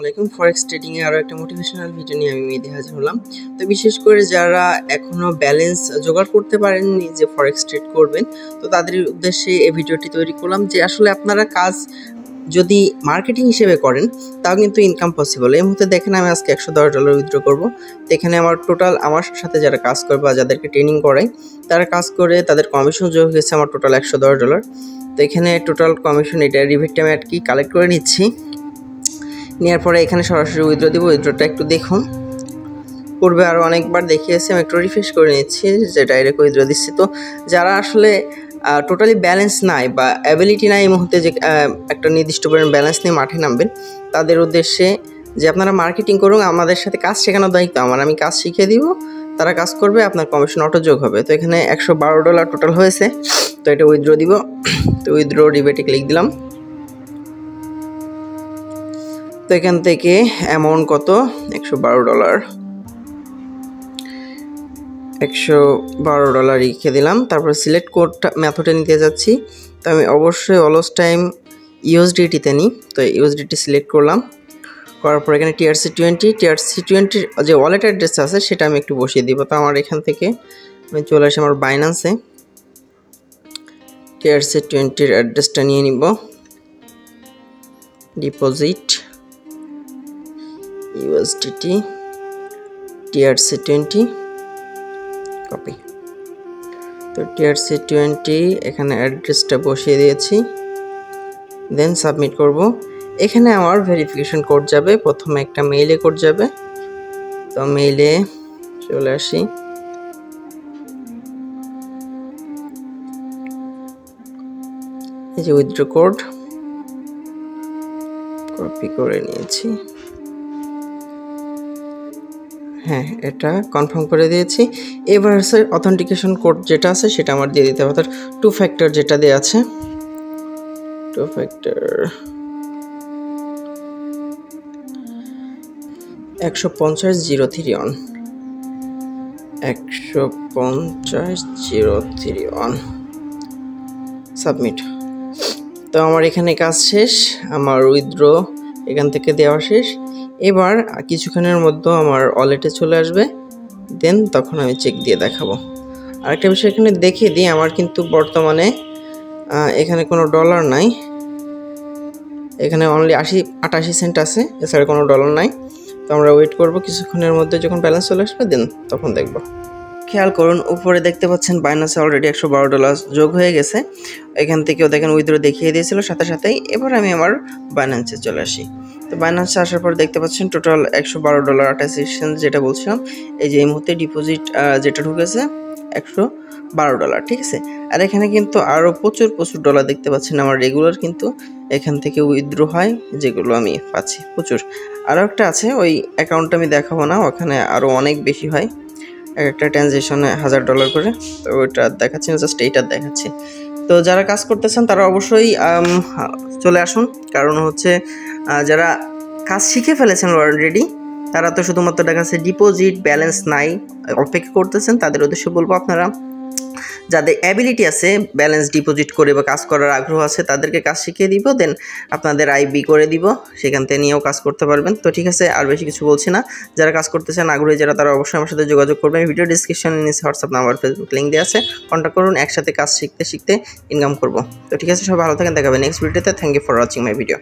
আলাইকুম। Forex trading এ আরো একটা মোটিভেশনাল ভিডিও নিয়ে আমি মেহেদী হাজির হলাম। তো বিশেষ করে যারা এখনো ব্যালেন্স জোগাড় করতে পারেননি যে ফরেক্স ট্রেড করবেন, তো তাদের উদ্দেশ্যে এই ভিডিওটি তৈরি করলাম যে আসলে আপনারা কাজ যদি মার্কেটিং হিসেবে করেন তাও কিন্তু ইনকাম পসিবল। এই মুহূর্তে দেখেন আমি আজকে $110 উইথড্র করব। তো এখানে আমার টোটাল আমার সাথে যারা কাজ করে বা যাদেরকে ট্রেনিং করাই তারা কাজ করে তাদের কমিশন যোগ হয়েছে আমার টোটাল $110। তো এখানে টোটাল কমিশন এটা রিভিট টাইমে আর কি কালেক্ট করে নিচ্ছি। নেওয়ার পরে এখানে সরাসরি উইথড্র দিব। উইথড্রটা একটু দেখুন, পূর্বে আরও অনেকবার দেখিয়েছি, আমি একটু রিফ্রেশ করে নিচ্ছি যে ডাইরেক্ট উইথড্র দিচ্ছি। তো যারা আসলে টোটালি ব্যালেন্স নাই বা অ্যাবিলিটি নাই এই মুহূর্তে যে একটা নির্দিষ্ট পরিমাণ ব্যালেন্স নিয়ে মাঠে নামবেন, তাদের উদ্দেশ্যে যে আপনারা মার্কেটিং করুন, আমাদের সাথে কাজ শেখানোর দায়িত্ব আমার, আমি কাজ শিখিয়ে দিব, তারা কাজ করবে, আপনার কমিশন অটো যোগ হবে। তো এখানে $112 টোটাল হয়েছে। তো এটা উইথড্র দিব। তো উইথড্র রিবেটে ক্লিক দিলাম। তো এখান থেকে অ্যামাউন্ট কত, $112 লিখে দিলাম। তারপর সিলেক্ট কোডটা মেথডে নিতে যাচ্ছি। তো আমি অবশ্যই অলস টাইম ইউএসডিটিতে নিই। তো ইউএসডিটি সিলেক্ট করলাম, করার পর এখানে TRC20 যে ওয়ালেট অ্যাড্রেস আছে সেটা আমি একটু বসিয়ে দিব। তো আমার এখান থেকে আমি চলে আসি আমার বাইন্যান্সে, TRC20 অ্যাড্রেসটা নিয়ে নিব। Deposit USDT TRC20 copy. তো TRC20 এখানে অ্যাড্রেসটা বসিয়ে দিয়েছি, দেন সাবমিট করব। এখানে আমার ভেরিফিকেশন কোড যাবে, প্রথমে একটা মেইলে কোড যাবে। তো মেইলে চলে আসি, এই যে উইথড্র কোড কপি করে নিয়েছি। হ্যাঁ, এটা কনফার্ম করে দিয়েছি। এবার অথেন্টিকেশন কোড যেটা আছে সেটা আমার দিয়ে দিতে হবে, অর্থাৎ 2 ফ্যাক্টর যেটা দেওয়া আছে, 2 ফ্যাক্টর 15003 অন, 15003 অন, সাবমিট। তো আমার এখানে কাজ শেষ, আমার উইথড্র এখান থেকে দেওয়া শেষ। এবার কিছুক্ষণের মধ্যে আমার ওয়ালেটে চলে আসবে, দেন তখন আমি চেক দিয়ে দেখাবো। আরেকটা বিষয় এখানে দেখিয়ে দিই, আমার কিন্তু বর্তমানে এখানে কোনো ডলার নাই, এখানে অনলি 88 সেন্ট আছে, এছাড়া কোনো ডলার নাই। তো আমরা ওয়েট করব, কিছুক্ষণের মধ্যে যখন ব্যালেন্স চলে আসবে দেন তখন দেখব। খেয়াল করুন উপরে দেখতে পাচ্ছেন বাইন্যান্সে অলরেডি $112 যোগ হয়ে গেছে। এখান থেকেও দেখেন উইথড্র দেখিয়ে দিয়েছিল সাথে সাথেই। এবার আমি আমার বাইন্যান্সে চলে আসি। তো বাইন্যান্সে আসার পর দেখতে পাচ্ছেন টোটাল $112.88 যেটা বলছিলাম। এই যে এই মুহূর্তে ডিপোজিট যেটা ঢুকেছে $112, ঠিক আছে। আর এখানে কিন্তু আরও প্রচুর ডলার দেখতে পাচ্ছেন আমার রেগুলার কিন্তু এখান থেকে উইথড্র হয়, যেগুলো আমি পাচ্ছি প্রচুর। আরও একটা আছে, ওই অ্যাকাউন্টটা আমি দেখাবো না, ওখানে আরও অনেক বেশি হয়, একটা ট্রানজ্যাকশনে $1000 করে। তো ওইটা দেখাচ্ছি না, জাস্ট এইটা দেখাচ্ছি। তো যারা কাজ করতেছেন তারা অবশ্যই চলে আসুন, কারণ হচ্ছে যারা কাজ শিখে ফেলেছেন অলরেডি তারা তো শুধুমাত্র দেখাচ্ছে ডিপোজিট ব্যালেন্স নাই অপেক্ষা করতেছেন। তাদের উদ্দেশ্যে বলবো আপনারা যাদের অ্যাবিলিটি আছে ব্যালেন্স ডিপোজিট করে বা কাজ করার আগ্রহ আছে তাদেরকে কাজ শিখিয়ে দিব, দেন আপনাদের আইবি করে দিব, সেখান থেকে নিয়েও কাজ করতে পারবেন। তো ঠিক আছে, আর বেশি কিছু বলছি না। যারা কাজ করতেছেন আগ্রহী যারা, তারা অবশ্যই আমার সাথে যোগাযোগ করবেন। ভিডিও ডিসক্রিপশনে নিচে হোয়াটসঅ্যাপ নাম্বার, ফেসবুক লিঙ্ক দেওয়া আছে, কন্ট্যাক্ট করুন। একসাথে কাজ শিখতে ইনকাম করব। তো ঠিক আছে, সবাই ভালো থাকেন, দেখাবেন নেক্সট ভিডিওতে। Thank you for watching my video.